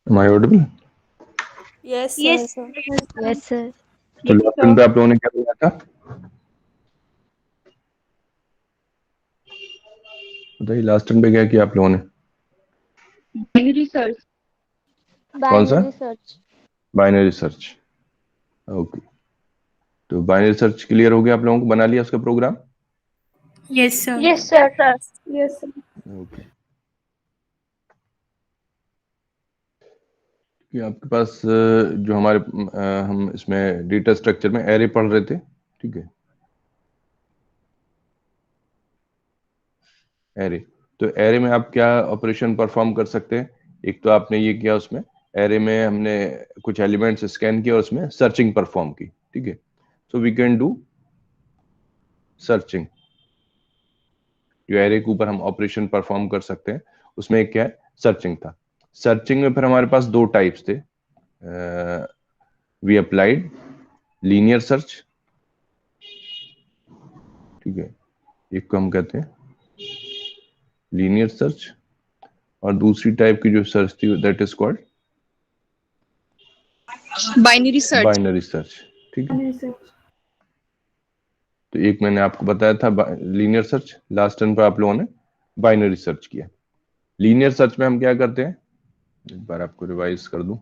Am I audible? Yes, Yes, sir. yes, sir. तो last time पे आप लोगों ने क्या बोला था? बताइए लास्ट टाइम पे क्या किया आप लोगों ने? Binary search. कौन सा? Binary search. Binary search. Okay, तो बाइनरी सर्च क्लियर हो गया आप लोगों को? बना लिया उसका program? Yes, sir. Yes, sir. Yes, sir. Okay, कि आपके पास जो हमारे हम इसमें डेटा स्ट्रक्चर में एरे पढ़ रहे थे, ठीक है? एरे, तो एरे में आप क्या ऑपरेशन परफॉर्म कर सकते हैं? एक तो आपने ये किया, उसमें एरे में हमने कुछ एलिमेंट्स स्कैन किया और उसमें सर्चिंग परफॉर्म की, ठीक है? So we can do searching. जो एरे के ऊपर हम ऑपरेशन परफॉर्म कर सकते हैं, उसमें एक क्या है, सर्चिंग था। सर्चिंग में फिर हमारे पास दो टाइप्स थे। वी अप्लाइड लीनियर सर्च, ठीक है, एक को हम कहते हैं लीनियर सर्च, और दूसरी टाइप की जो सर्च थी that is called Binary search. Binary search, ठीक है? तो एक मैंने आपको बताया था लीनियर सर्च, लास्ट टर्न पर आप लोगों ने बाइनरी सर्च किया। लीनियर सर्च में हम क्या करते हैं, एक बार आपको रिवाइज कर दूं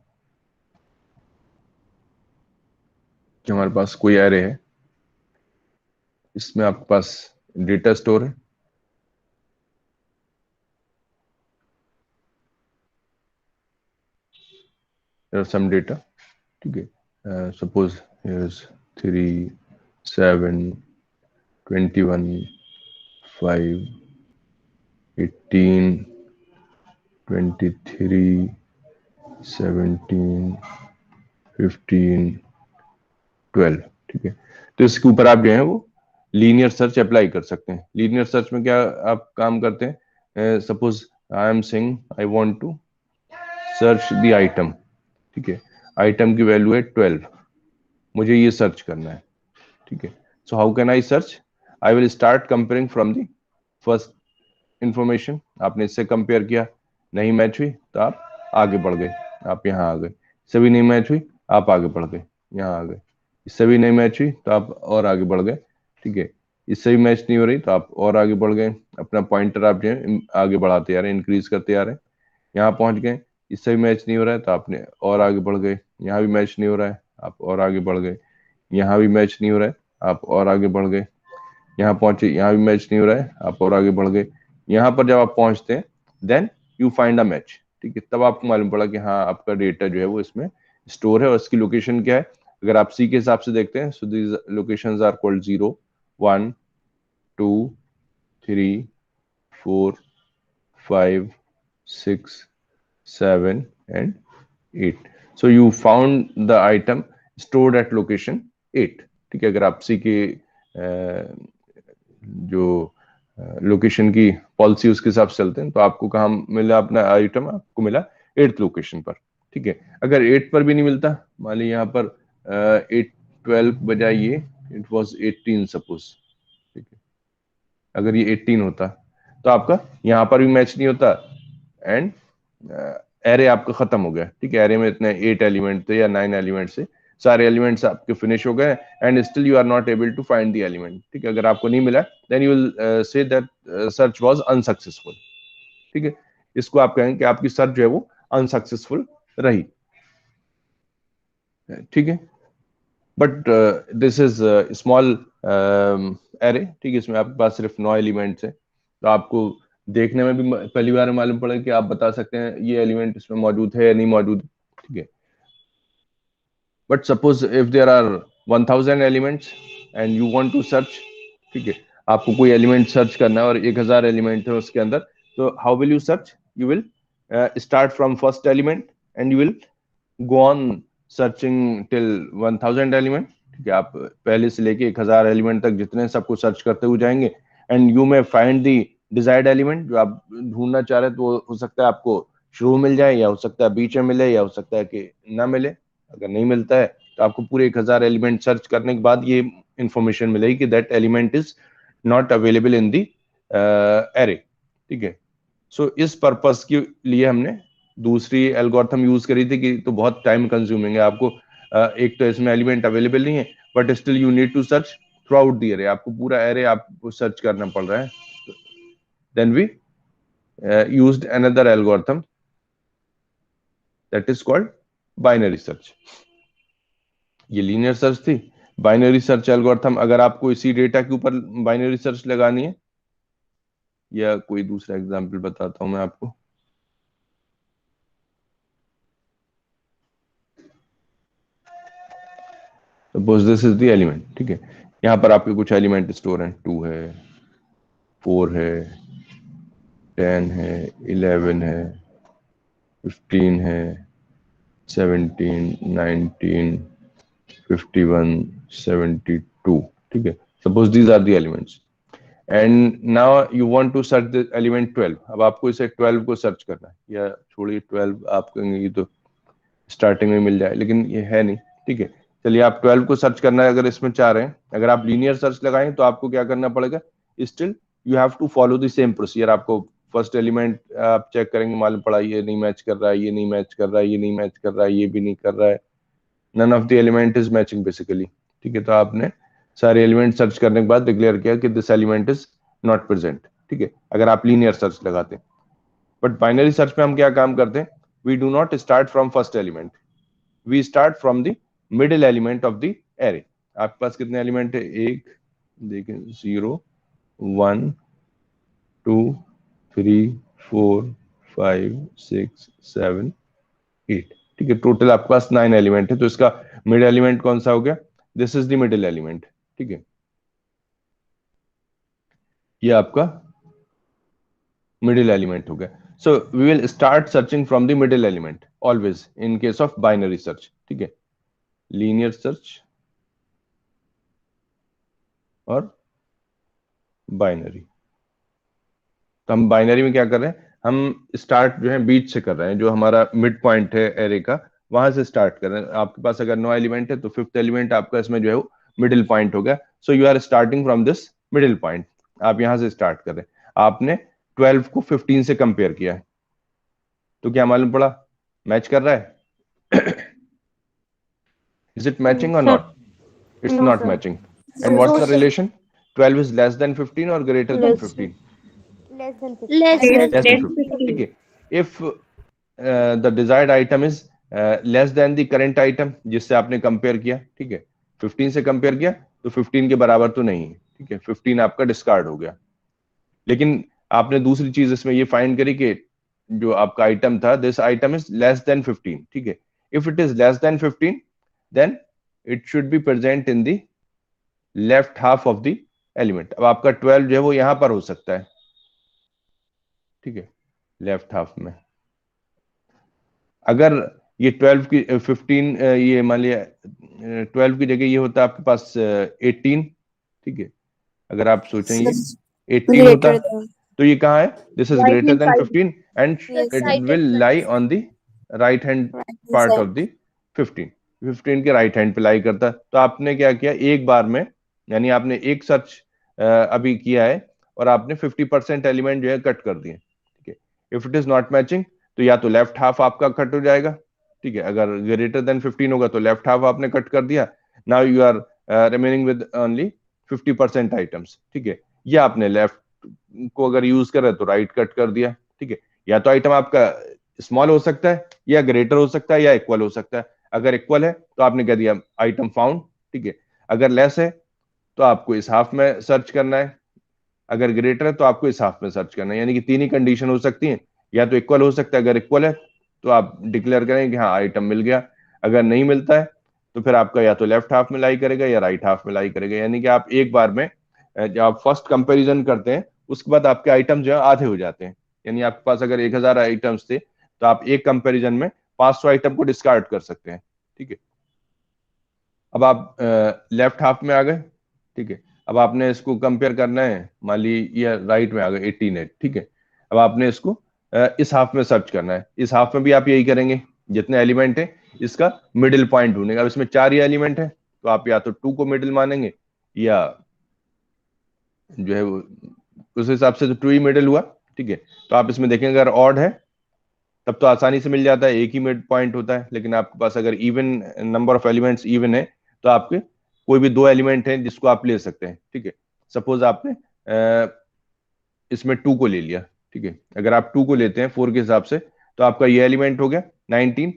कि हमारे पास कोई एरे है, इसमें आपके पास डेटा स्टोर है, there are some data, ठीक है? सपोज here's 3, 7, 21, 5, 18, 23, 17, 15, 12, ठीक है? तो इसके ऊपर आप जो है वो लीनियर सर्च अप्लाई कर सकते हैं। लीनियर सर्च में क्या आप काम करते हैं? Suppose I am saying I want to search the item, ठीक है? आइटम की वैल्यू है 12, मुझे ये सर्च करना है, ठीक है? So how can I search? I will start comparing from the first information. आपने इससे कंपेयर किया, नहीं मैच हुई तो आप आगे बढ़ गए, आप यहाँ आ गए। इससे भी नहीं मैच हुई, आप आगे बढ़ गए, यहाँ आ गए। इससे भी नहीं मैच हुई तो आप और आगे बढ़ गए, ठीक है? इससे भी मैच नहीं हो रही तो आप और आगे बढ़ गए। अपना पॉइंटर आप जो है आगे बढ़ाते जा रहे हैं, इंक्रीज करते जा रहे हैं, यहाँ पहुंच गए। इससे भी मैच नहीं हो रहा है तो आपने और आगे बढ़ गए। यहाँ भी मैच नहीं हो रहा है, आप और आगे बढ़ गए। यहाँ भी मैच नहीं हो रहा है, आप और आगे बढ़ गए। यहाँ पहुंचे, यहाँ भी मैच नहीं हो रहा है, आप और आगे बढ़ गए। यहाँ पर जब आप पहुंचते हैं then you find a match, ठीक है? तब आपको मालूम पड़ा कि हाँ आपका डेटा जो है वो इसमें स्टोर है और इसकी लोकेशन क्या है। अगर आप सी के हिसाब से देखते हैं, so these locations are called 0, 1, 2, 3, 4, 5, 6, 7 and 8. So you found the item stored at location 8, ठीक है? अगर आप सी के जो लोकेशन की पॉलिसी उसके हिसाब से चलते हैं तो आपको कहाँ मिला अपना आइटम? आपको मिला 8th लोकेशन पर, ठीक है? अगर 8 पर भी नहीं मिलता, मान लीजिए यहाँ पर 8, 12 बजाय ये इट वाज 18 सपोज, ठीक है? अगर ये 18 होता तो आपका यहाँ पर भी मैच नहीं होता एंड एरे आपका खत्म हो गया, ठीक है? एरे में इतने 8 एलिमेंट थे या 9 एलिमेंट से, सारे एलिमेंट्स आपके फिनिश हो गए and still you are not able to find the element, ठीक है? अगर आपको नहीं मिला then you will say that search was unsuccessful, ठीक है? इसको आप कहेंगे कि आपकी सर्च जो है वो अनसक्सेसफुल रही, ठीक है? But this is small array, ठीक है? इसमें आपके पास सिर्फ 9 एलिमेंट्स है, तो आपको देखने में भी पहली बार मालूम पड़ा कि आप बता सकते हैं ये एलिमेंट इसमें मौजूद है या नहीं मौजूद, ठीक है? But suppose if there are 1000 elements and you want to search, ठीक है? आपको कोई एलिमेंट सर्च करना है और 1000 एलिमेंट है उसके अंदर, तो how will you search? You will start from first element and you will go on searching till 1000 element, ठीक है? आप पहले से लेके 1000 एलिमेंट तक जितने सबको सर्च करते हुए जाएंगे and you may find the desired element जो आप ढूंढना चाह रहे हैं। तो हो सकता है आपको शुरू मिल जाए, या हो सकता है बीच में मिले, या हो सकता है कि ना मिले। अगर नहीं मिलता है तो आपको पूरे 1000 एलिमेंट सर्च करने के बाद ये इंफॉर्मेशन मिलेगी कि that element is not available in the array, ठीक है? सो इस पर्पस के लिए हमने दूसरी एल्गोरिथम यूज करी थी कि तो बहुत टाइम कंज्यूमिंग है आपको, एक तो इसमें एलिमेंट अवेलेबल नहीं है, but still you need to search throughout the array, आपको पूरा एरे आपको सर्च करना पड़ रहा है. Then we used another algorithm that is called binary search. ये लीनियर सर्च थी. बाइनरी सर्च एल्गोरिथम, अगर आपको इसी डेटा के ऊपर बाइनरी सर्च लगानी है, या कोई दूसरा एग्जांपल बताता हूं मैं आपको. Suppose this is the element, ठीक है. यहाँ पर आपके कुछ एलिमेंट स्टोर हैं, 2 है, 4 है, 10 है, 11 है, 15 है, 17, 19, 51, 72, ठीक है. Suppose these are the elements and now you want to search the element 12. अब आपको इसे 12 को सर्च करना है, या छोड़िए 12 आप कहेंगे ये तो स्टार्टिंग में मिल जाए, लेकिन ये है नहीं, ठीक है. चलिए आप 12 को सर्च करना है, अगर इसमें 4 हैं, अगर आप लीनियर सर्च लगाएं तो आपको क्या करना पड़ेगा, still you have to follow the same procedure. आपको फर्स्ट एलिमेंट आप चेक करेंगे, मालूम पड़ा ये नहीं मैच कर रहा है, ये नहीं मैच कर रहा है, ये नहीं मैच कर रहा है, ये भी नहीं कर रहा है, none of the element is matching basically, ठीक है. तो आपने सारे एलिमेंट सर्च करने के बाद डिक्लेयर किया कि this element is not present, ठीक है, अगर आप लीनियर सर्च लगाते हैं. बट बाइनरी सर्च में हम क्या काम करते हैं, we do not start from first element, we start from the middle element of the array. आपके पास कितने एलिमेंट है, एक देखें, 0, 1, 2, 3, 4, 5, 6, 7, 8, ठीक है. टोटल आपके पास 9 एलिमेंट है. तो इसका मिड एलिमेंट कौन सा हो गया, this is the middle element, ठीक है. ये आपका मिडिल एलिमेंट हो गया. So we will start searching from the middle element always in case of binary search, ठीक है. लीनियर सर्च और बाइनरी. तो हम बाइनरी में क्या कर रहे हैं, हम स्टार्ट जो है बीच से कर रहे हैं, जो हमारा मिड पॉइंट है एरे का, वहां से स्टार्ट कर रहे हैं. आपके पास अगर 9 एलिमेंट है तो 5th एलिमेंट आपका इसमें जो है वो मिडिल पॉइंट हो गया. So you are starting from this middle point, आप यहां से स्टार्ट कर रहे हैं. आपने 12 को 15 से कंपेयर किया है, तो क्या मालूम पड़ा, मैच कर रहा है. इज इट मैचिंग और not, it's No, not sir. matching. And what's the relation, 12 is less than 15 or greater than 15? Less than 50. Less Less than than 15, ठीक है. If the desired item is less than the current item जिससे आपने compare किया, ठीक है, 15 से compare किया तो 15 के बराबर तो नहीं है, ठीक है, 15 आपका डिस्कार्ड हो गया. लेकिन आपने दूसरी चीज इसमें ये फाइंड करी कि जो आपका आइटम था, this item is less than 15, ठीक है. If it is less than 15 then it should be present in the left half of the element. अब आपका 12 जो है वो यहां पर हो सकता है, ठीक है, लेफ्ट हाफ में. अगर ये 12 की 15 ये मान लिया 12 की जगह ये होता है आपके पास 18, ठीक है. अगर आप सोचें ये 18 होता तो ये कहाँ है, this is greater than 15 and it will lie on the right hand part of the 15. 15 के राइट हैंड पे लाई करता. तो आपने क्या किया, एक बार में, यानी आपने एक सर्च अभी किया है और आपने 50% एलिमेंट जो है कट कर दिए, ठीक है. If it is not matching तो या तो लेफ्ट हाफ आपका कट हो जाएगा, ठीक है. अगर ग्रेटर देन 15 होगा तो लेफ्ट हाफ आपने कट कर दिया. Now you are remaining with only 50% items, ठीक है. या आपने लेफ्ट को अगर यूज कर रहे तो राइट कट कर दिया, ठीक है. या तो आइटम आपका स्मॉल हो सकता है, या ग्रेटर हो सकता है, या इक्वल हो सकता है. अगर इक्वल है तो आपने कह दिया आइटम फाउंड, ठीक है. अगर लेस है तो आपको इस हाफ में सर्च करना है, अगर ग्रेटर है तो आपको इस हाफ में सर्च करना है. यानी कि तीन ही कंडीशन हो सकती हैं, या तो इक्वल हो सकता है, अगर इक्वल है तो आप डिक्लेयर करें कि हाँ आइटम मिल गया. अगर नहीं मिलता है तो फिर आपका या तो लेफ्ट हाफ में लाई करेगा या राइट हाफ में लाई करेगा. यानी कि आप एक बार में जब आप फर्स्ट कंपैरिजन करते हैं उसके बाद आपके आइटम जो है आधे हो जाते हैं. यानी आपके पास अगर 1000 आइटम्स थे तो आप एक कंपैरिजन में 500 आइटम को डिस्कार्ड कर सकते हैं, ठीक है. अब आप लेफ्ट हाफ में आ गए, ठीक है. अब आपने इसको कंपेयर करना है, मान ली ये राइट में आ गए 18 है, ठीक है. अब आपने इसको इस हाफ में सर्च करना है. इस हाफ में भी आप यही करेंगे, जितने एलिमेंट है इसका मिडिल पॉइंट ढूंढेगा. अब इसमें 4 ही एलिमेंट है तो आप या तो 2 को मिडिल मानेंगे, या जो है उस हिसाब से तो 2 ही मिडिल हुआ, ठीक है. तो आप इसमें देखेंगे अगर ऑड है तब तो आसानी से मिल जाता है, एक ही मिड पॉइंट होता है। लेकिन आपके पास अगर even number of elements even है तो आपके कोई भी दो एलिमेंट हैं जिसको आप ले सकते हैं, ठीक है। सपोज आपने इसमें 2 को ले लिया, ठीक है। अगर आप 2 को लेते हैं 4 के हिसाब से तो आपका ये एलिमेंट हो गया 19,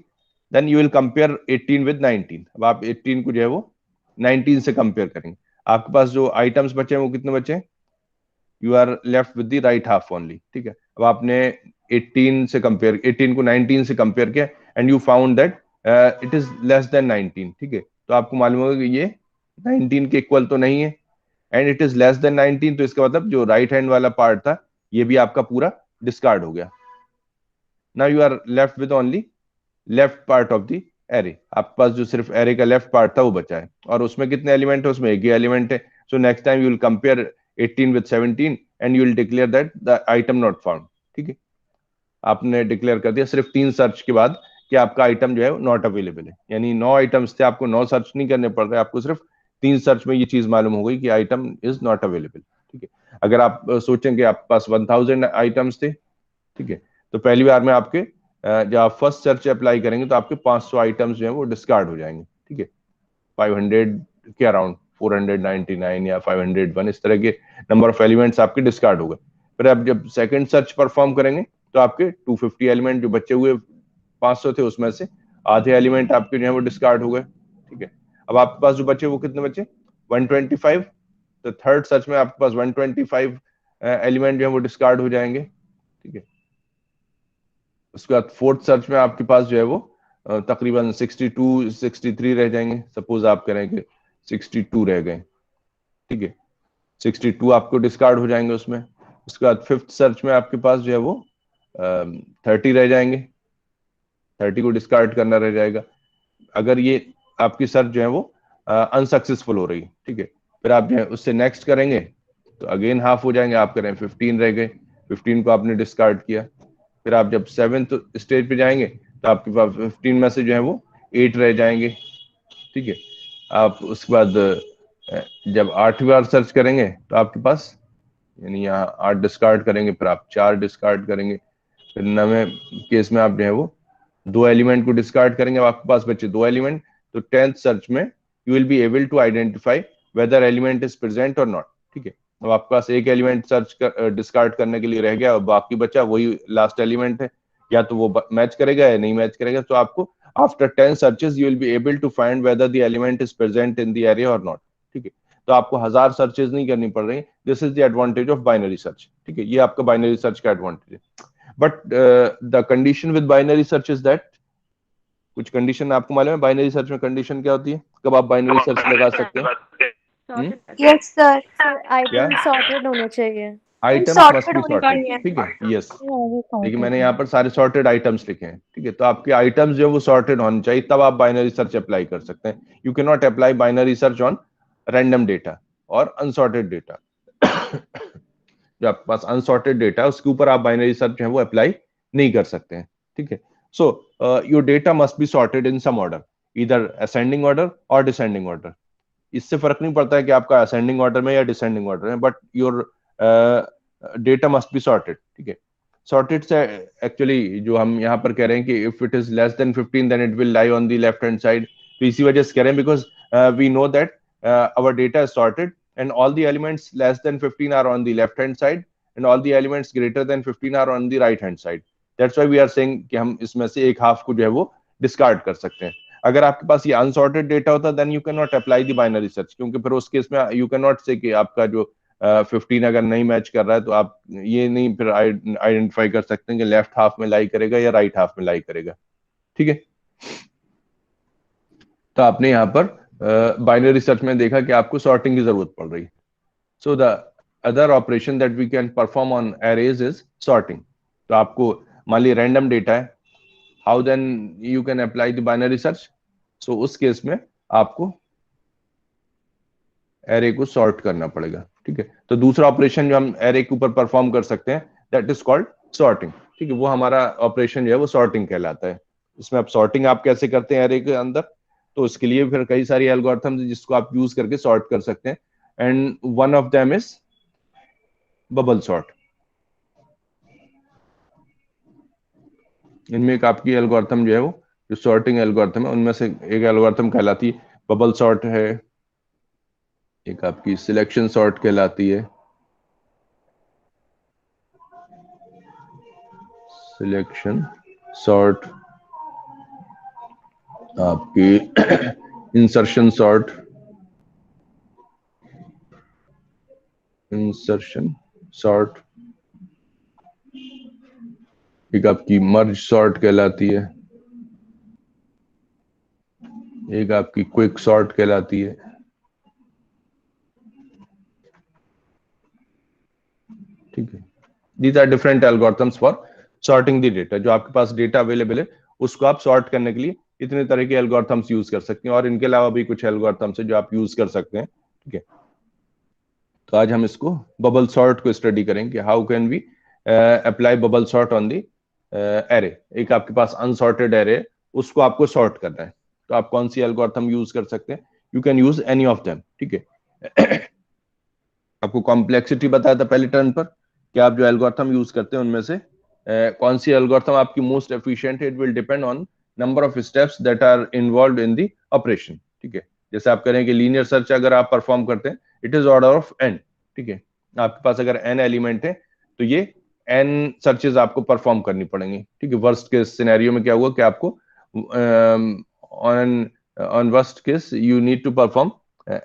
then you will compare 18 with 19। अब आप 18 को जो है वो 19 से कंपेयर करेंगे। आपके पास जो आइटम्स बचे हैं वो कितने बचे हैं? You are left with the right half only, ठीक है। अब आपने 18 को 19 से कंपेयर किया and you found that it is less then 19, ठीक है। तो आपको मालूम होगा कि ये 19 के इक्वल तो नहीं है and it is less then 19, तो इसका मतलब जो राइट हैंड वाला पार्ट था ये भी आपका पूरा डिस्कार्ड हो गया। Now you are left with only left part of the array. आपके पास जो सिर्फ एरे का लेफ्ट पार्ट था वो बचा है, और उसमें कितने एलिमेंट है? उसमें एक ही एलिमेंट है। So next time you will compare 18 with 17 and you will declare that the item not found, ठीक है। आपने डिक्लेयर कर दिया सिर्फ 3 सर्च के बाद कि आपका आइटम जो है नॉट अवेलेबल है। यानी 9 आइटम्स थे, आपको 9 सर्च नहीं करने पड़ रहे, आपको सिर्फ 3 सर्च में ये चीज मालूम हो गई कि आइटम इज नॉट अवेलेबल, ठीक है। अगर आप सोचें कि आपके पास 1000 आइटम्स थे, ठीक है, तो पहली बार में आपके जब आप फर्स्ट सर्च अप्लाई करेंगे तो आपके 500 आइटम्स जो है वो डिस्कार्ड हो जाएंगे, ठीक है। 500 के अराउंड 499 या 501 इस तरह के नंबर ऑफ एलिमेंट्स आपके डिस्कार्ड हो गए। फिर आप जब सेकंड सर्च परफॉर्म करेंगे तो आपके 250 एलिमेंट जो बचे हुए 500 थे उसमें से आधे एलिमेंट आपके जो है वो डिस्कार्ड हो गए, ठीक है। अब आपके पास जो बचे वो कितने बचे? 125। तो थर्ड सर्च में आपके पास 125 एलिमेंट जो है वो डिस्कार्ड हो जाएंगे, ठीक है। उसके बाद फोर्थ सर्च में आपके पास जो है वो तकरीबन 62 63 रह जाएंगे। सपोज आप करें कि 62 रह गए, ठीक है। 62 आपको डिस्कार्ड हो जाएंगे उसमें। उसके बाद फिफ्थ सर्च में आपके पास जो है वो 30 रह जाएंगे, 30 को डिस्कार्ड करना रह जाएगा। अगर ये आपकी सर्च जो है वो अनसक्सेसफुल हो रही है, ठीक है, फिर आप जो है उससे नेक्स्ट करेंगे तो अगेन हाफ हो जाएंगे। आप करें 15 रह गए, 15 को आपने डिस्कार्ड किया। फिर आप जब 7th स्टेज पे जाएंगे तो आपके पास 15 में से जो है वो 8 रह जाएंगे, ठीक है। आप उसके बाद जब 8वीं बार सर्च करेंगे तो आपके पास यानी यहाँ 8 डिस्कार्ड करेंगे, फिर आप 4 डिस्कार्ड करेंगे। फिर 9वें केस में आप जो है वो 2 एलिमेंट को डिस्कार्ड करेंगे। अब आपके पास बचे 2 एलिमेंट, तो 10th सर्च में you will be able to identify whether element is present or not, ठीक है। अब आपके पास एक एलिमेंट सर्च कर डिस्कार्ड करने के लिए रह गया और बाकी बचा वही लास्ट एलिमेंट है, या तो वो मैच करेगा या नहीं मैच करेगा। तो आपको after 10 searches you will be able to find whether the element is present in the array or not, ठीक है। तो आपको 1000 सर्चेस नहीं करनी पड़ रही। This is the advantage of binary search, ठीक है। ये आपका बाइनरी सर्च का एडवांटेज है। But the condition with binary search is that, कुछ कंडीशन आपको मालूम है बाइनरी सर्च में कंडीशन क्या होती है, कब आप बाइनरी सर्च लगा सकते हैं? यस सर, क्या? आइटम सॉर्टेड होने चाहिए। आइटम्स मस्ट बी सॉर्टेड, ठीक है। यस, देखिए मैंने यहाँ पर सारे सॉर्टेड आइटम्स लिखे हैं, ठीक है। तो आपके आइटम्स जो है वो सॉर्टेड होने चाहिए, तब आप बाइनरी सर्च अप्लाई कर सकते हैं। You can not apply binary search on random data और अनसॉर्टेड डेटा। जो आपके पास अनसॉर्टेड डेटा है उसके ऊपर आप बाइनरी सर्च जो है वो अप्लाई नहीं कर सकते हैं, ठीक है। So your data must be sorted in some order, इधर असेंडिंग ऑर्डर और डिसेंडिंग ऑर्डर। इससे फर्क नहीं पड़ता है कि आपका असेंडिंग ऑर्डर में या डिसेंडिंग ऑर्डर में, but your data must be sorted, ठीक है। सॉर्टेड से एक्चुअली जो हम यहाँ पर कह रहे हैं कि if it is less than 15 then it will lie on the left hand side. तो इसी वजह से कह रहे हैं because we know that our data is sorted and all the elements less than 15 are on the left hand side and all the elements greater than 15 are on the right hand side. That's why we are saying कि हम इसमें से एक half को जो है वो discard कर सकते हैं। अगर आपके पास ये अनसॉर्टेड डेटा होता then you can not apply the binary search, क्योंकि फिर उस केस में यू कैन नॉट से कि आपका जो 15 अगर नहीं मैच कर रहा है तो आप ये नहीं फिर आइडेंटिफाई कर सकते हैं कि लेफ्ट हाफ में लाई करेगा या राइट हाफ में लाई करेगा, ठीक है। तो आपने यहाँ पर बाइनरी सर्च में देखा कि आपको सॉर्टिंग की जरूरत पड़ रही है। So the other operation that we can perform on arrays is sorting. तो आपको मान ली रैंडम डेटा है, how then you can apply the binary search. So उस केस में आपको एरे को सॉर्ट करना पड़ेगा, ठीक है। तो दूसरा ऑपरेशन जो हम एरे के ऊपर परफॉर्म कर सकते हैं दैट इज कॉल्ड सॉर्टिंग, ठीक है। वो हमारा ऑपरेशन जो है वो सॉर्टिंग कहलाता है। इसमें आप सॉर्टिंग आप कैसे करते हैं एरे के अंदर, तो उसके लिए फिर कई सारी एल्गोरिथम्स जिसको आप यूज करके सॉर्ट कर सकते हैं, and one of them is bubble sort. इनमें एक आपकी एल्गोरिथम जो है वो जो सॉर्टिंग एल्गोरिथम है उनमें से एक एल्गोरिथम कहलाती है बबल सॉर्ट है, एक आपकी सिलेक्शन सॉर्ट कहलाती है, सिलेक्शन सॉर्ट, आपकी इंसर्शन सॉर्ट, इंसर्शन सॉर्ट, एक आपकी मर्ज सॉर्ट कहलाती है, एक आपकी क्विक सॉर्ट कहलाती है। ठीक है, these are different algorithms for sorting the data. जो आपके पास डेटा अवेलेबल है उसको आप सॉर्ट करने के लिए इतने तरह के एल्गोरिथम्स यूज कर सकते हैं, और इनके अलावा भी कुछ एल्गोरिथम्स है जो आप यूज कर सकते हैं। ठीक है, तो आज हम इसको बबल सॉर्ट को स्टडी करेंगे, how can we apply bubble sort on the array. एक आपके पास अनसॉर्टेड एरे है, उसको आपको सॉर्ट करना है, तो आप कौन सी एल्गोरिथम यूज कर सकते हैं? You can use any of them. ठीक है, आपको कॉम्प्लेक्सिटी बताया था पहले टर्न पर कि आप जो एल्गोरिथम यूज करते हैं उनमें से कौन सी एल्गोरिथम आपकी मोस्ट एफिशिएंट है। It will depend on number of steps that are involved in the operation. ठीक है, जैसे आप करें कि लीनियर सर्च अगर आप परफॉर्म करते हैं, it is order of N. ठीक है, आपके पास अगर एन एलिमेंट है तो ये एन सर्चेज आपको परफॉर्म करनी पड़ेंगी। ठीक है, वर्स्ट केस सिनेरियो में क्या हुआ कि आपको on worst case you need to perform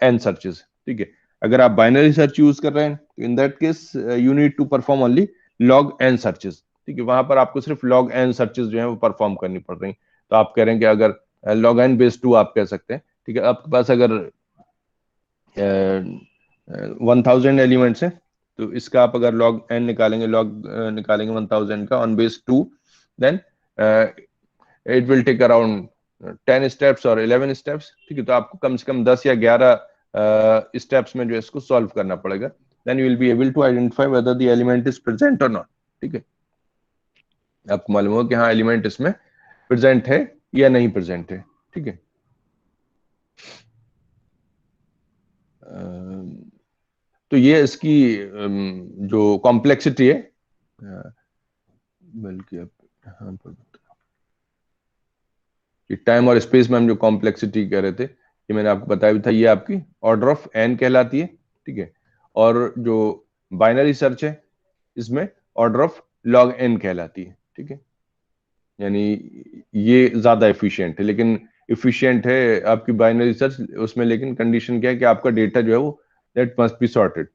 N searches. ठीक है, अगर आप बाइनरी सर्च यूज कर रहे हैं तो in that case you need to perform only log N searches. ठीक है, वहां पर आपको सिर्फ लॉग एन सर्चेज जो है वो परफॉर्म करनी पड़ रही। तो आप कह रहे हैं कि अगर लॉग एन बेस 2 आप कह सकते हैं। ठीक है, आपके पास अगर 1000 एलिमेंट्स है तो इसका आप अगर लॉग एन निकालेंगे, लॉग निकालेंगे 1000 का on base 2, then it will take around 10 steps or 11 steps. ठीक है, तो आपको कम से कम 10 या 11 स्टेप्स में जो है इसको सॉल्व करना पड़ेगा। Then you will be able to identify whether the element is present or not. ठीक है, आपको मालूम हो कि हाँ एलिमेंट इसमें प्रेजेंट है या नहीं प्रेजेंट है। ठीक है, तो ये इसकी जो कॉम्प्लेक्सिटी है, बल्कि अब यहाँ पर टाइम और स्पेस में हम जो कॉम्प्लेक्सिटी कह रहे थे ये मैंने आपको बताया भी था, ये आपकी ऑर्डर ऑफ एन कहलाती है। ठीक है, और जो बाइनरी सर्च है इसमें ऑर्डर ऑफ लॉग एन कहलाती है। ठीक है, यानी ये ज्यादा एफिशिएंट है, लेकिन एफिशिएंट है आपकी बाइनरी सर्च उसमें, लेकिन कंडीशन क्या है कि आपका डेटा जो है वो दैट मस्ट बी सॉर्टेड।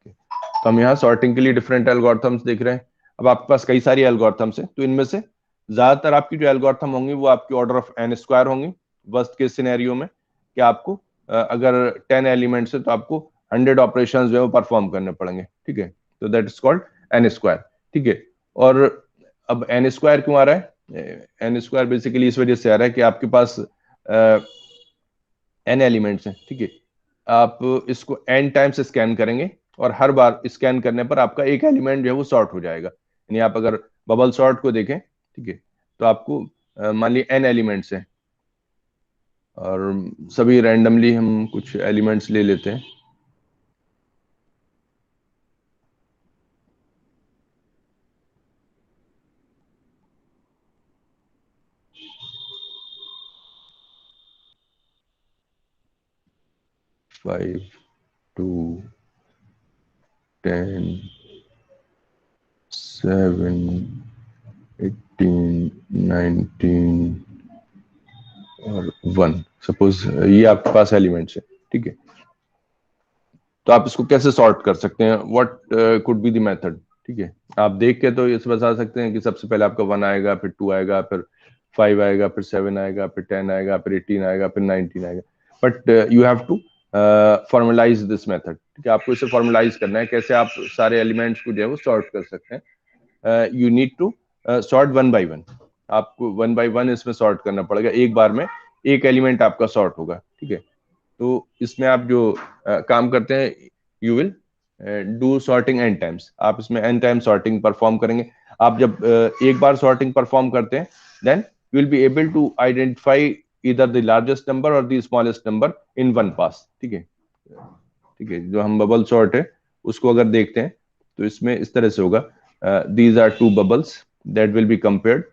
तो हम यहाँ सॉर्टिंग के लिए डिफरेंट एल्गोरिथम्स देख रहे हैं। अब आपके पास कई सारी एल्गोरिथम्स हैं, तो इनमें से ज्यादातर आपकी जो एल्गोरिथम होंगी वो आपकी ऑर्डर ऑफ एन स्क्वायर होंगी। वर्स्ट केस सिनेरियो में कि आपको अगर 10 एलिमेंट्स है तो आपको 100 ऑपरेशन जो है वो परफॉर्म करने पड़ेंगे। ठीक है, तो that is called an square. ठीक है, और अब एन स्क्वायर क्यों आ रहा है? एन स्क्वायर बेसिकली इस वजह से आ रहा है कि आपके पास एन एलिमेंट्स हैं। ठीक है, आप इसको एन टाइम्स स्कैन करेंगे और हर बार स्कैन करने पर आपका एक एलिमेंट जो है वो सॉर्ट हो जाएगा। यानी आप अगर बबल सॉर्ट को देखें, ठीक है, तो आपको मान ली एन एलिमेंट्स हैं और सभी रैंडमली हम कुछ एलिमेंट्स ले लेते हैं। फाइव, 2, 10, 7, 18, 19 और 1, सपोज ये आपके पास एलिमेंट्स है। ठीक है, तो आप इसको कैसे सॉर्ट कर सकते हैं? What could be the method? ठीक है, आप देख के तो ये बता सकते हैं कि सबसे पहले आपका 1 आएगा, फिर 2 आएगा, फिर 5 आएगा, फिर 7 आएगा, फिर 10 आएगा, फिर 18 आएगा, फिर 19 आएगा। But you have to formalise this method. ठीक है, आपको इसे फॉर्मलाइज करना है, कैसे आप सारे एलिमेंट्स को जो है वो सॉर्ट कर सकते हैं। You need to sort 1 by 1। आपको 1 बाय 1 इसमें सॉर्ट करना पड़ेगा, एक बार में एक एलिमेंट आपका सॉर्ट होगा। ठीक है, तो इसमें आप जो काम करते हैं, you will do sorting N times. आप इसमें एन टाइम सॉर्टिंग परफॉर्म करेंगे। आप जब एक बार सॉर्टिंग परफॉर्म करते हैं, then you will be able to identify either the largest number और the smallest number in one pass. ठीक है, ठीक है, जो हम बबल सॉर्ट है उसको अगर देखते हैं तो इसमें इस तरह से होगा, these are 2 bubbles. that will be compared,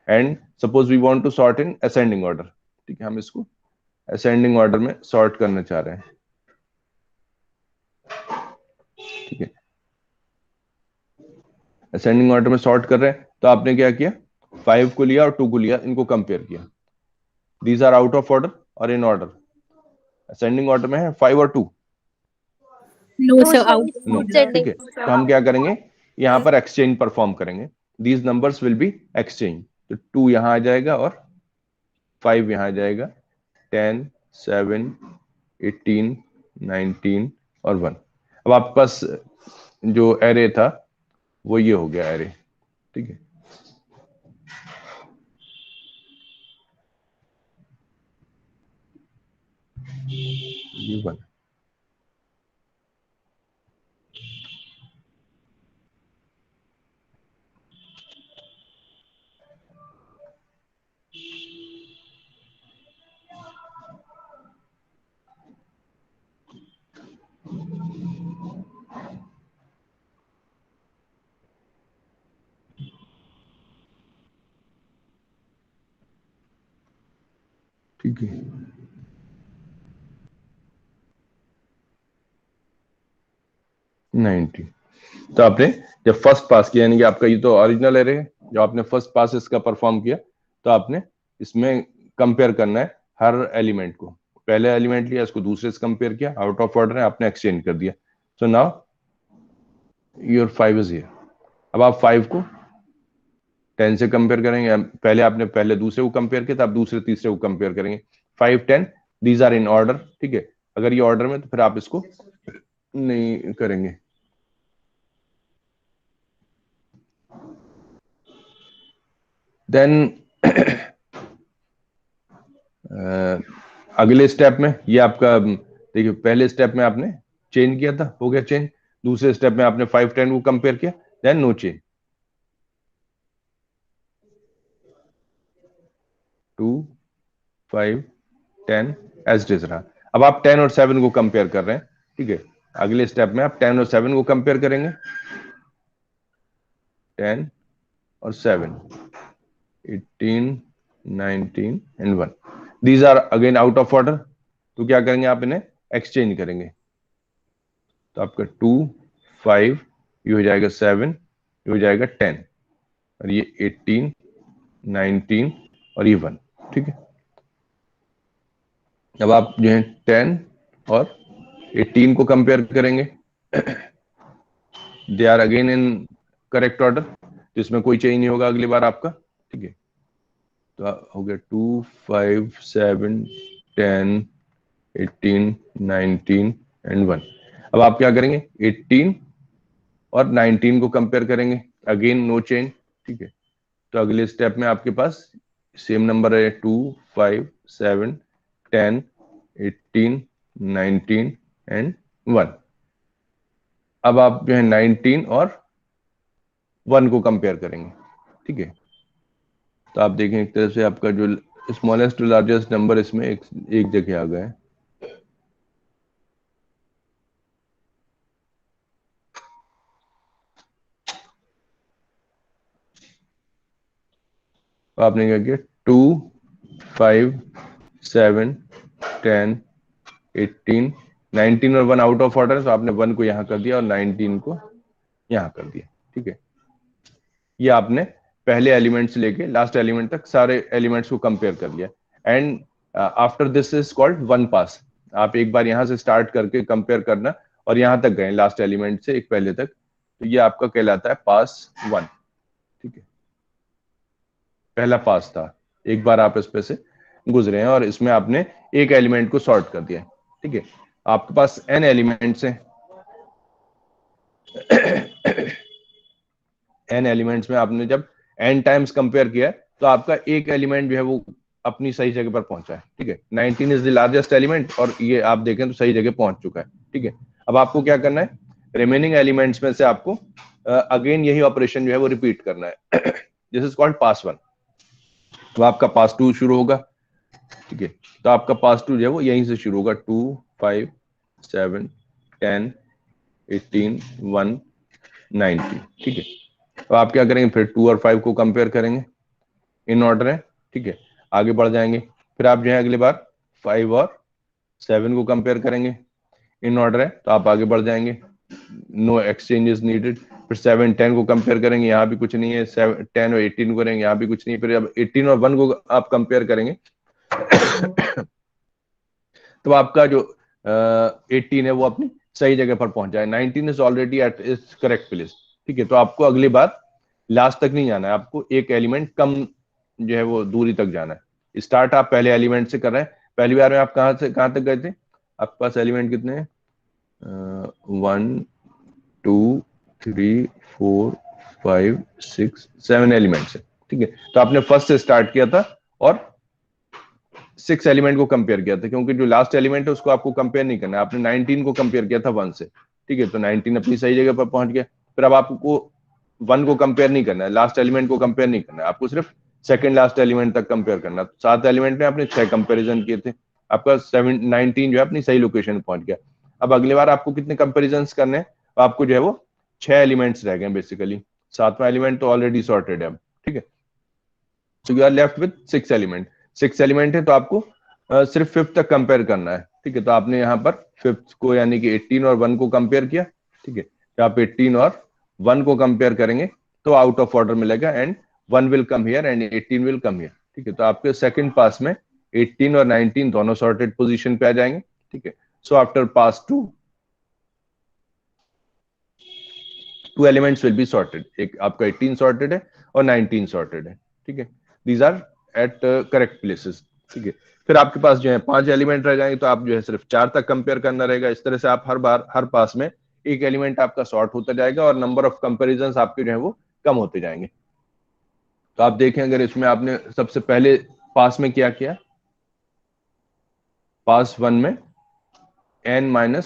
and suppose we want to sort in ascending order, ठीक है, हम इसको ascending order में sort करना चाह रहे हैं, ठीक है, ascending order में sort कर रहे हैं, तो आपने क्या किया, 5 को लिया और 2 को लिया, इनको कंपेयर किया, these are out of order और in order, ascending order में है 5 और 2, No, sir. Out. नो, ठीक है, तो हम क्या करेंगे, यहाँ पर एक्सचेंज परफॉर्म करेंगे, these numbers will be exchange, तो 2 यहाँ आ जाएगा और 5 यहाँ आ जाएगा, 10, 7, 18, 19 और 1। अब आपके पास जो एरे था वो ये हो गया एरे, ठीक है, ये 1, ठीक है, नाइनटीन। तो आपने जब फर्स्ट पास किया, यानी कि आपका ये तो ओरिजिनल एरे है, जो आपने फर्स्ट पास इसका परफॉर्म किया, तो आपने इसमें कंपेयर करना है हर एलिमेंट को, पहले एलिमेंट लिया, इसको दूसरे से कंपेयर किया, आउट ऑफ ऑर्डर है, आपने एक्सचेंज कर दिया, so now your 5 is here. अब आप 5 को 10 से कंपेयर करेंगे, पहले आपने पहले दूसरे को कंपेयर किया था, आप दूसरे तीसरे को कंपेयर करेंगे, 5, 10 दीज आर इन ऑर्डर, ठीक है, अगर ये ऑर्डर में तो फिर आप इसको नहीं करेंगे। देन अगले स्टेप में ये आपका, देखिए पहले स्टेप में आपने चेंज किया था, हो गया चेंज, दूसरे स्टेप में आपने 5, 10 को कंपेयर किया, then no change, 2, 5, 10 as it is रहा। अब आप 10 और 7 को कंपेयर कर रहे हैं, ठीक है, अगले स्टेप में आप 10 और 7 को कंपेयर करेंगे, 10 और 7, 18, 19 and 1, these are again out of order, तो क्या करेंगे आप इन्हें एक्सचेंज करेंगे, तो आपका 2, 5 ये हो जाएगा 7, ये हो जाएगा 10 और ये 18, 19 और ये 1, ठीक है। अब आप जो है 10 और 18 को कंपेयर करेंगे, they are again in correct order, जिसमें कोई चेंज नहीं होगा अगली बार आपका, ठीक है, तो हो गया 2, 5, 7, 10, 18, 19 एंड 1। अब आप क्या करेंगे, 18 और 19 को कंपेयर करेंगे, अगेन नो चेंज, ठीक है, तो अगले स्टेप में आपके पास सेम नंबर है, 2, 5, 7, 10, 18, 19 एंड 1। अब आप जो है 19 और 1 को कंपेयर करेंगे, ठीक है, तो आप देखें एक तरह से आपका जो स्मॉलेस्ट टू लार्जेस्ट नंबर इसमें एक जगह आ गया है, तो आपने क्या किया, 2, 5, 7, 10, 18, 19 और 1 आउट ऑफ ऑर्डर, तो आपने 1 को यहां कर दिया और 19 को यहां कर दिया, ठीक है, ये आपने पहले एलिमेंट से लेके लास्ट एलिमेंट तक सारे एलिमेंट्स को कंपेयर कर लिया, and after this is called one pass. आप एक बार यहां से स्टार्ट करके कंपेयर करना और यहां तक गए लास्ट एलिमेंट से एक पहले तक, तो ये आपका कहलाता है पास 1, ठीक है, पहला पास था, एक बार आप इस पे से गुजरे हैं और इसमें आपने एक एलिमेंट को सॉर्ट कर दिया, ठीक है, आपके पास n एलिमेंट्स हैं, n एलिमेंट्स में आपने जब n टाइम्स कंपेयर किया तो आपका एक एलिमेंट जो है वो अपनी सही जगह पर पहुंचा है, ठीक है, 19 इज द लार्जेस्ट एलिमेंट और ये आप देखें तो सही जगह पहुंच चुका है, ठीक है। अब आपको क्या करना है, रिमेनिंग एलिमेंट्स में से आपको अगेन यही ऑपरेशन जो है वो रिपीट करना है, दिस इज कॉल्ड पास 1। तो आपका पास 2 शुरू होगा, ठीक है, तो आपका पास 2 जो है वो यहीं से शुरू होगा, 2, 5, 7, 10, 18, 1, 19, ठीक है। तो आप क्या करेंगे, फिर 2 और 5 को कंपेयर करेंगे, इन ऑर्डर है, ठीक है, आगे बढ़ जाएंगे। फिर आप जो है अगली बार 5 और 7 को कंपेयर करेंगे, इन ऑर्डर है, तो आप आगे बढ़ जाएंगे, नो एक्सचेंजेस नीडेड। फिर 7 10 को कंपेयर करेंगे, यहाँ भी कुछ नहीं है, 10 और 18 को करेंगे, यहाँ भी कुछ नहीं है। फिर अब 18 और 1 को आप कंपेयर करेंगे तो आपका जो 18 है वो अपनी सही जगह पर पहुंच जाए, 19 is already at its correct place, ठीक है। तो आपको अगली बार लास्ट तक नहीं जाना है, आपको एक एलिमेंट कम जो है वो दूरी तक जाना है। स्टार्ट आप पहले एलिमेंट से कर रहे हैं। पहली बार में आप कहां से कहां तक गए थे, आपके पास एलिमेंट कितने हैं, 1 2 3 4 5 6 7 एलिमेंट्स है, ठीक है। तो आपने फर्स्ट से स्टार्ट किया था और 6 एलिमेंट को कंपेयर किया था, क्योंकि जो लास्ट एलिमेंट है उसको आपको कंपेयर नहीं करना है। आपने 19 को कंपेयर किया था 1 से, ठीक है, तो 19 अपनी सही जगह पर पहुंच गया। फिर अब आपको 1 को कंपेयर नहीं करना है, लास्ट एलिमेंट को कंपेयर नहीं करना है, आपको सिर्फ सेकंड लास्ट एलिमेंट तक कंपेयर करना है। 7 एलिमेंट में आपने 6 कंपेरिजन किए थे, आपका 19 जो है अपनी सही लोकेशन पहुंच गया। अब अगली बार आपको कितने कंपेरिजन करने हैं, आपको जो है वो 6 एलिमेंट्स रह गए बेसिकली, 7वां एलिमेंट तो ऑलरेडी सॉर्टेड है अब, ठीक है। So you are left with 6 element. 6 element है तो आपको सिर्फ 5th तक कंपेयर करना है, ठीक है। तो आपने यहाँ पर 5th को यानी कि 18 और 1 को कंपेयर किया, ठीक है। तो आप 18 और 1 को कंपेयर करेंगे तो आउट ऑफ ऑर्डर मिलेगा, and 1 will come here and 18 will come here, ठीक है। तो आपके सेकंड पास में 18 और 19 दोनों सॉर्टेड पोजीशन पे आ जाएंगे, ठीक है। So after pass two elements will be sorted, एक आपका 18 सॉर्टेड है और 19 सॉर्टेड है, ठीक है। These are at correct places, ठीक है। फिर आपके पास जो है 5 एलिमेंट रह जाएंगे, तो आप जो है सिर्फ 4 तक कंपेयर करना रहेगा। इस तरह से आप हर बार हर पास में एक एलिमेंट आपका सॉर्ट होता जाएगा और नंबर ऑफ कंपेरिजन आपके जो है वो कम होते जाएंगे। तो आप देखें, अगर इसमें आपने सबसे पहले पास में क्या किया, पास 1 में n-1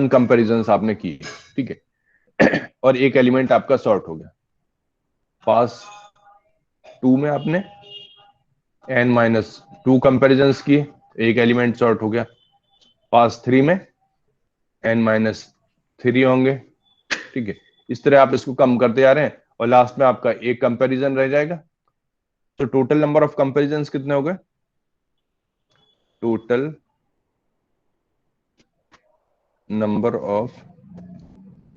कंपेरिजन आपने की, ठीक है, और एक एलिमेंट आपका सॉर्ट हो गया। पास 2 में आपने n-2 कंपेरिजन किए, एक एलिमेंट सॉर्ट हो गया। पास 3 में n-3 होंगे, ठीक है। इस तरह आप इसको कम करते जा रहे हैं और लास्ट में आपका एक कंपैरिजन रह जाएगा। तो टोटल नंबर ऑफ कंपैरिजंस कितने हो गए, टोटल नंबर ऑफ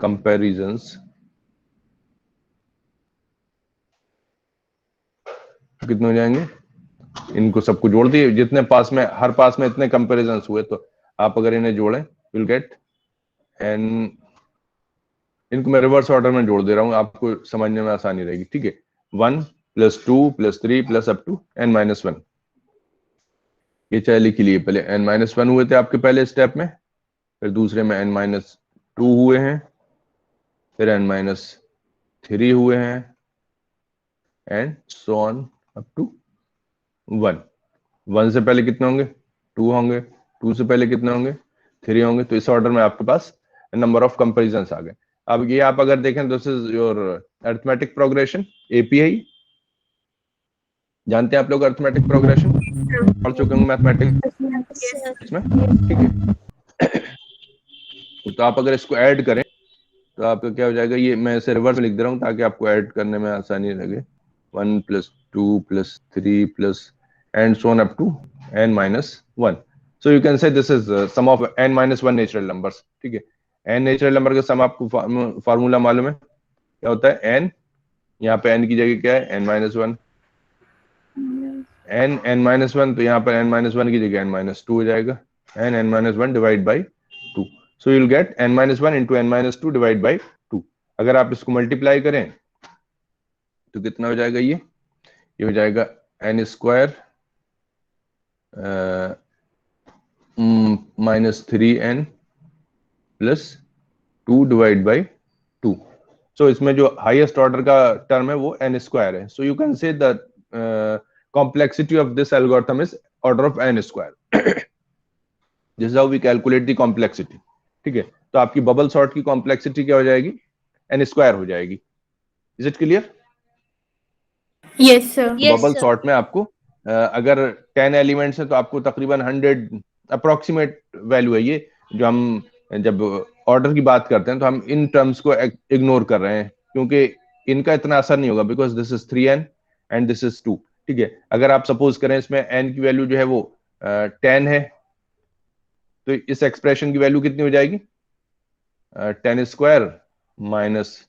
कंपैरिजंस कितने हो जाएंगे, इनको सबको जोड़ दिए, जितने पास में हर पास में इतने कंपैरिजंस हुए, तो आप अगर इन्हें जोड़ें विल गेट n, इनको मैं रिवर्स ऑर्डर में जोड़ दे रहा हूं, आपको समझने में आसानी रहेगी, ठीक है। 1 + 2 + 3 + अप टू n-1, ये चाहे लिख लिए, पहले n-1 हुए थे आपके पहले स्टेप में, फिर दूसरे में n-2 हुए हैं, फिर n-3 हुए हैं, and so on up to 1। 1 से पहले कितने होंगे, 2 होंगे, 2 से पहले कितने होंगे, 3 होंगे। तो इस ऑर्डर में आपके पास नंबर ऑफ कंपेरिजन आ गए। अब ये आप अगर देखें, this is your arithmetic progression, API. जानते हैं आप लोग अरिथमेटिक प्रोग्रेशन, पढ़ चुके होंगे मैथमेटिक्स में, ठीक है। तो आप अगर इसको ऐड करें तो आपका क्या हो जाएगा, ये मैं इसे रिवर्स में लिख दे रहा हूँ ताकि आपको ऐड करने में आसानी लगे। 1 + 2 + 3 + and so on up to n-1. So you can say this is sum of n-1 natural numbers, ठीक है। n नेचुरल नंबर का सम आपको फार्मूला मालूम है, क्या होता है, n, यहाँ पे n की जगह क्या है, n-1, n-1, तो यहाँ पर n-1 की जगह n-2 हो जाएगा, n-1 divide by 2। So you will get n-1 into n-2 divide by 2। अगर आप इसको मल्टीप्लाई करें तो कितना हो जाएगा, ये हो जाएगा n² -3n + 2 डिवाइड बाई 2। सो इसमें जो हाईएस्ट ऑर्डर का टर्म है वो n² है। So you can say the complexity of this algorithm is order of n²। This is how we calculate the complexity, ठीक है। तो आपकी बबल सॉर्ट की कॉम्प्लेक्सिटी क्या हो जाएगी, n² हो जाएगी। Is it clear? Yes, sir. Bubble sort में आपको अगर 10 एलिमेंट्स है तो आपको तकरीबन 100 अप्रोक्सीमेट वैल्यू है ये, जो हम जब ऑर्डर की बात करते हैं तो हम इन टर्म्स को इग्नोर कर रहे हैं, क्योंकि इनका इतना असर नहीं होगा, because this is 3n and this is 2। ठीक है, अगर आप सपोज करें इसमें n की वैल्यू जो है वो 10 है, तो इस एक्सप्रेशन की वैल्यू कितनी हो जाएगी? 10² माइनस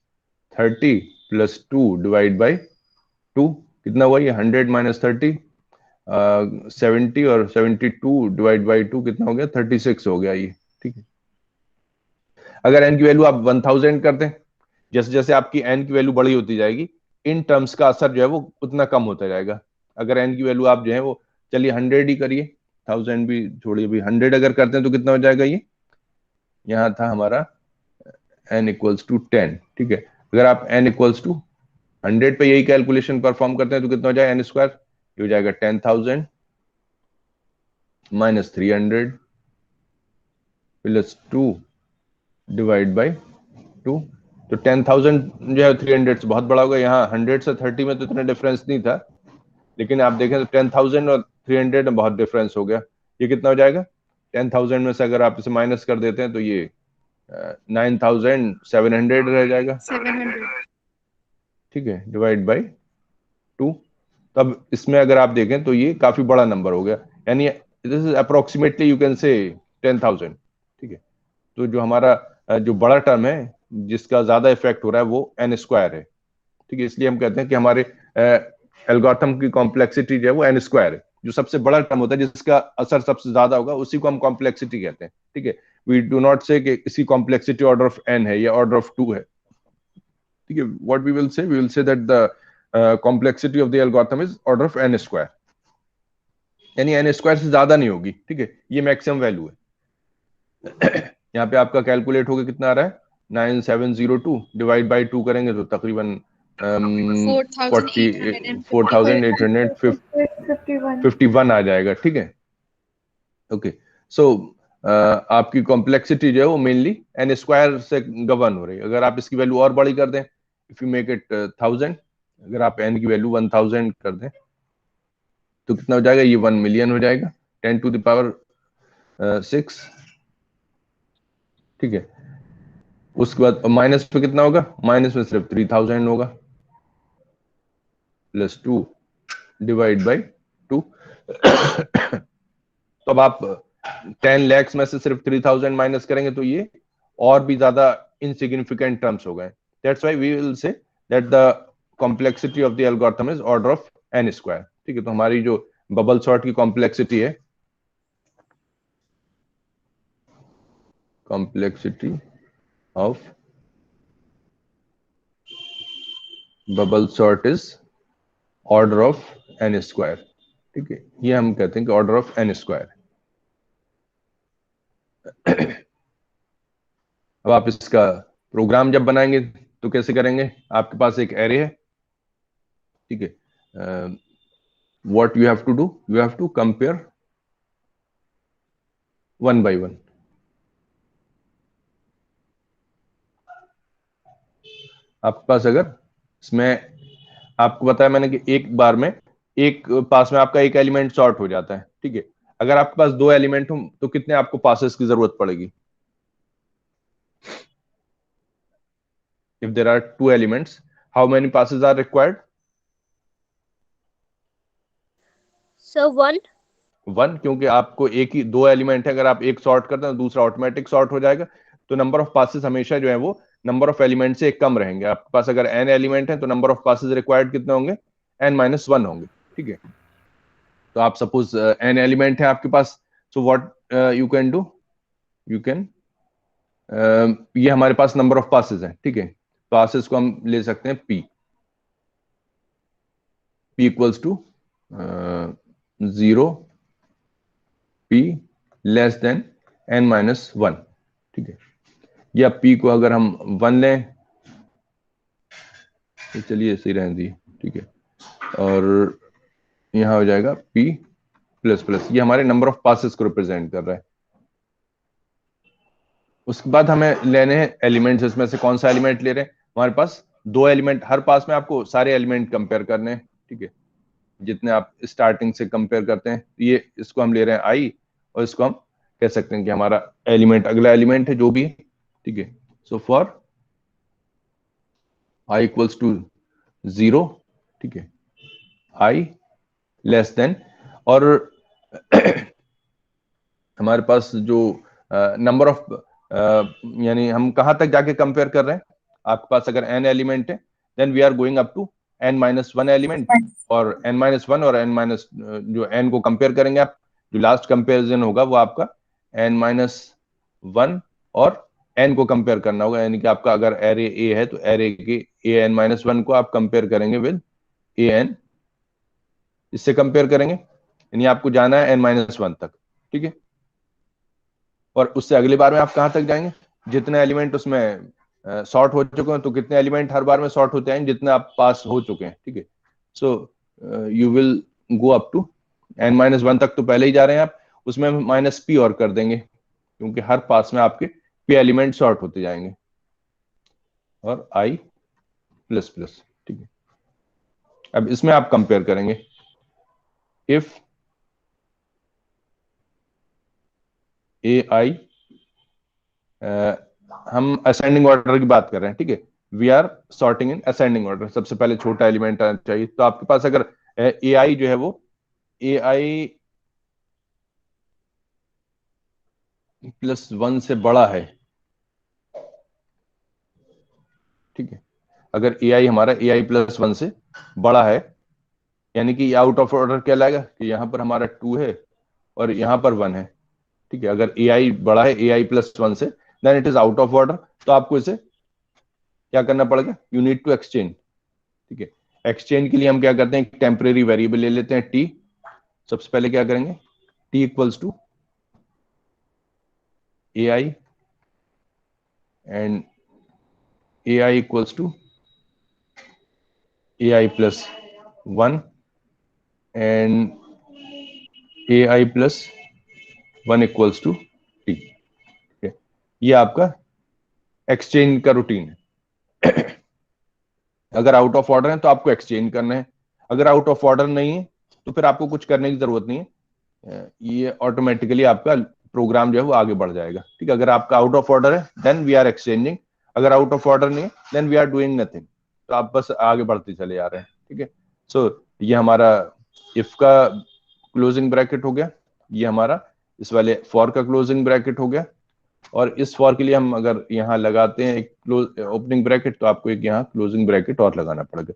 30 प्लस 2 डिवाइड बाई 2, कितना हुआ ये? 100 माइनस 30, 70, और 72 डिवाइड बाई 2 कितना हो गया? 36 हो गया ये। ठीक है, अगर n की वैल्यू आप 1000 कर दें, जैसे जैसे आपकी n की वैल्यू बड़ी होती जाएगी, इन टर्म्स का असर जो है वो उतना कम होता जाएगा। अगर n की वैल्यू आप जो है वो, चलिए 100 ही करिए, 1000 भी छोड़िए, भी 100 अगर करते हैं तो कितना हो जाएगा ये? यहाँ था हमारा n इक्वल्स टू 10। ठीक है, अगर आप n इक्वल्स टू 100 पे यही कैलकुलेशन परफॉर्म करते हैं तो कितना हो जाएगा? n स्क्वायर, ये हो जाएगा 10,000 माइनस 300 प्लस 2 डिवाइड बाई 2। तो 10,000 जो है 300 से बहुत बड़ा होगा। यहाँ 100 से 30 में तो इतना डिफरेंस नहीं था, लेकिन आप देखें तो 10,000 और 300 में बहुत डिफरेंस हो गया। ये कितना हो जाएगा? 10,000 में से अगर आप इसे माइनस कर देते हैं तो ये 9,700 रह जाएगा। 700. ठीक है, डिवाइड बाई 2। तब इसमें अगर आप देखें तो ये काफी बड़ा नंबर हो गया, यानी this is approximately you can say 10,000। ठीक है, तो जो हमारा जो बड़ा टर्म है जिसका ज्यादा इफेक्ट हो रहा है वो n स्क्वायर है। ठीक है, इसलिए हम कहते हैं कि हमारे एल्गोरिथम की कॉम्प्लेक्सिटी जो है वो n स्क्वायर है। जो सबसे बड़ा टर्म होता है जिसका असर सबसे ज्यादा होगा उसी को हम कॉम्प्लेक्सिटी कहते हैं। ठीक है, वी डू नॉट से कि इसकी कॉम्प्लेक्सिटी ऑर्डर ऑफ n है या ऑर्डर ऑफ 2 है। ठीक है, what we will say that the complexity of the algorithm is order of n square, यानी n स्क्वायर से ज्यादा नहीं होगी। ठीक है, ये मैक्सिमम वैल्यू है। यहाँ पे आपका कैलकुलेट होगा कितना आ रहा है? 9702 डिवाइड बाई 2 करेंगे तो तकरीबन 4,851 आ जाएगा। ठीक है, ओके। सो आपकी कॉम्प्लेक्सिटी जो है वो मेनली n स्क्वायर से गवर्न हो रही है। अगर आप इसकी वैल्यू और बड़ी कर दें, इफ यू मेक इट 1000, अगर आप n की वैल्यू 1000 कर दें तो कितना हो जाएगा? ये 1 मिलियन हो जाएगा, 10 टू द पावर 6। ठीक है, उसके बाद माइनस पे कितना होगा? माइनस में सिर्फ 3000 होगा, प्लस 2 डिवाइड बाई 2। तो अब आप 10 lakhs में से सिर्फ 3000 माइनस करेंगे तो ये और भी ज्यादा इनसिग्निफिकेंट टर्म्स हो गए। That's why we will say that the complexity of the algorithm is order of n square. ठीक है, तो हमारी जो बबल सॉर्ट की कॉम्प्लेक्सिटी है, complexity of bubble sort is order of n square. ठीक है, ये हम कहते हैं कि ऑर्डर ऑफ n स्क्वायर। अब आप इसका प्रोग्राम जब बनाएंगे तो कैसे करेंगे? आपके पास एक एरे है। ठीक है, what you have to do, you have to compare 1 by 1। आपके पास अगर इसमें आपको बताया मैंने कि एक बार में एक पास में आपका एक एलिमेंट सॉर्ट हो जाता है। ठीक है, अगर आपके पास 2 एलिमेंट हो तो कितने आपको पासेस की जरूरत पड़ेगी? If there are 2 elements, how many passes are required? Sir 1। 1, क्योंकि आपको एक ही 2 एलिमेंट है, अगर आप एक सॉर्ट करते हैं तो दूसरा ऑटोमेटिक सॉर्ट हो जाएगा। तो नंबर ऑफ पासेस हमेशा जो है वो नंबर ऑफ एलिमेंट से एक कम रहेंगे। आपके पास अगर n एलिमेंट है तो नंबर ऑफ पासेस रिक्वायर्ड कितने होंगे? n-1 होंगे। ठीक है, तो आप सपोज n एलिमेंट है आपके पास, so what you can do, you can ये हमारे पास नंबर ऑफ पासेस है। ठीक है, पासेस को हम ले सकते हैं p equals to 0, p less than n-1। ठीक है, या p को अगर हम 1 लें तो चलिए ऐसे ही रहने दी। ठीक है, और यहां हो जाएगा p प्लस प्लस, ये हमारे नंबर ऑफ पासेस को रिप्रेजेंट कर रहा है। उसके बाद हमें लेने हैं एलिमेंट्स। इसमें से कौन सा एलिमेंट ले रहे हैं? हमारे पास 2 एलिमेंट, हर पास में आपको सारे एलिमेंट कंपेयर करने हैं। ठीक है, जितने आप स्टार्टिंग से कंपेयर करते हैं, ये इसको हम ले रहे हैं i, और इसको हम कह सकते हैं कि हमारा एलिमेंट, अगला एलिमेंट है जो भी है। ठीक है, so for i equals to 0, ठीक है, i लेस देन, और हमारे पास जो नंबर ऑफ, यानी हम कहां तक जाके कंपेयर कर रहे हैं, आपके पास अगर n एलिमेंट है then we are going up to n-1 element, और n-1 और n- जो n को कंपेयर करेंगे आप, जो लास्ट कंपेरिजन होगा वो आपका n-1 और n को कंपेयर करना होगा, यानी कि आपका अगर एरे a है तो एरे के an-1 को आप कंपेयर करेंगे विद an, इससे कंपेयर करेंगे, यानी आपको जाना है n-1 तक, ठीक है। और उससे अगली बार में आप कहां तक जाएंगे, जितने एलिमेंट उसमें सॉर्ट हो चुके हैं, तो कितने एलिमेंट हर बार में सॉर्ट होते हैं, जितने आप पास हो चुके हैं, ठीक है। So you will go up to n-1 तक, तो पहले ही जा रहे हैं आप, उसमें माइनस p और कर देंगे, क्योंकि हर पास में आपके p एलिमेंट सॉर्ट होते जाएंगे, और i प्लस प्लस, ठीक है। अब इसमें आप कंपेयर करेंगे, इफ ai, हम असेंडिंग ऑर्डर की बात कर रहे हैं, ठीक है, we are sorting in ascending order, सबसे पहले छोटा एलिमेंट आना चाहिए, तो आपके पास अगर ए आई जो है वो ai+1 से बड़ा है, ठीक है, अगर ai हमारा ai+1 से बड़ा है, यानी कि आउट ऑफ ऑर्डर क्या लाएगा कि यहां पर हमारा 2 है और यहां पर 1 है, ठीक है, अगर ai बड़ा है ai+1 से, then it is out of order, तो आपको इसे क्या करना पड़ेगा, यू नीड टू एक्सचेंज, ठीक है। एक्सचेंज के लिए हम क्या करते हैं, टेम्परेरी वेरिएबल ले लेते हैं t, सबसे पहले क्या करेंगे, t equals to ai and ai equals to ai+1 and ai+1 equals to t, ठीक है। ये आपका एक्सचेंज का रूटीन है। अगर आउट ऑफ ऑर्डर है तो आपको एक्सचेंज करना है, अगर आउट ऑफ ऑर्डर नहीं है तो फिर आपको कुछ करने की जरूरत नहीं है, ये ऑटोमेटिकली आपका प्रोग्राम जो है वो आगे बढ़ जाएगा, ठीक है। अगर आपका आउट ऑफ ऑर्डर है देन वी आर एक्सचेंजिंग, अगर आउट ऑफ ऑर्डर नहीं है then we are doing nothing, तो आप बस आगे बढ़ते चले जा रहे हैं, ठीक है। सो ये हमारा इफ का क्लोजिंग ब्रैकेट हो गया, ये हमारा इस वाले फॉर का क्लोजिंग ब्रैकेट हो गया, और इस फॉर के लिए हम अगर यहाँ लगाते हैं एक ओपनिंग ब्रैकेट, तो आपको एक यहाँ क्लोजिंग ब्रैकेट और लगाना पड़ेगा।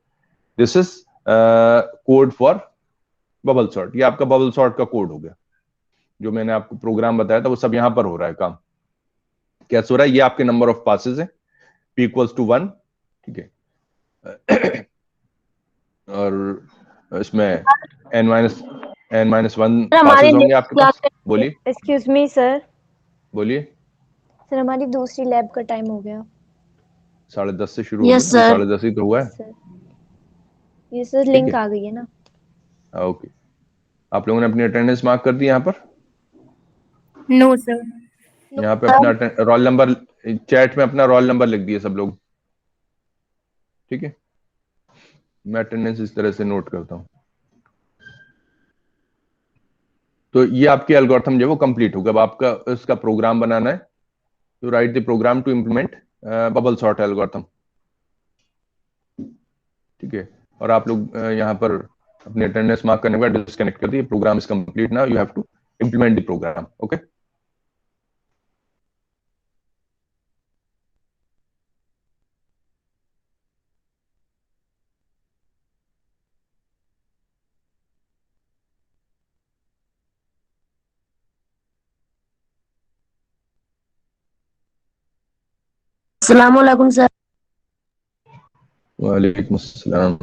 This is code for bubble sort, ये आपका बबल सॉर्ट का कोड हो गया, जो मैंने आपको प्रोग्राम बताया था वो सब यहां पर हो रहा है काम, कैसे हो रहा है, ये आपके नंबर ऑफ पासेस है, p इक्वल्स टू 1, ठीक है, और इसमें n-1 सर हमारी पासेस होंगे आपके पास, बोलिए एक्सक्यूज मी सर, बोलिए। सर हमारी दूसरी लैब का टाइम हो गया। 10:30 से शुरू होगी यस ना, अभी सर। 10:30 ही तो हुआ है, सर ये सर ठीक लिंक है। आ गई है ना। ओके, आप लोगों ने अपनी अटेंडेंस मार्क कर दी यहाँ पर, No, sir. यहाँ पे अपना रोल नंबर, चैट में अपना रोल नंबर लिख दिए सब लोग, ठीक है। मैं अटेंडेंस इस तरह से नोट करता हूँ, तो ये आपके एल्गोरिथम जो है वो कंप्लीट होगा। अब आपका इसका प्रोग्राम बनाना है, तो write the program to implement bubble sort algorithm, ठीक है। और आप लोग यहाँ पर अपनी अटेंडेंस मार्क करने के बाद डिस्कनेक्ट कर दिए, program is complete now, you have to implement the program, okay. अस्सलाम वालेकुम सर। वालेकुम अस्सलाम।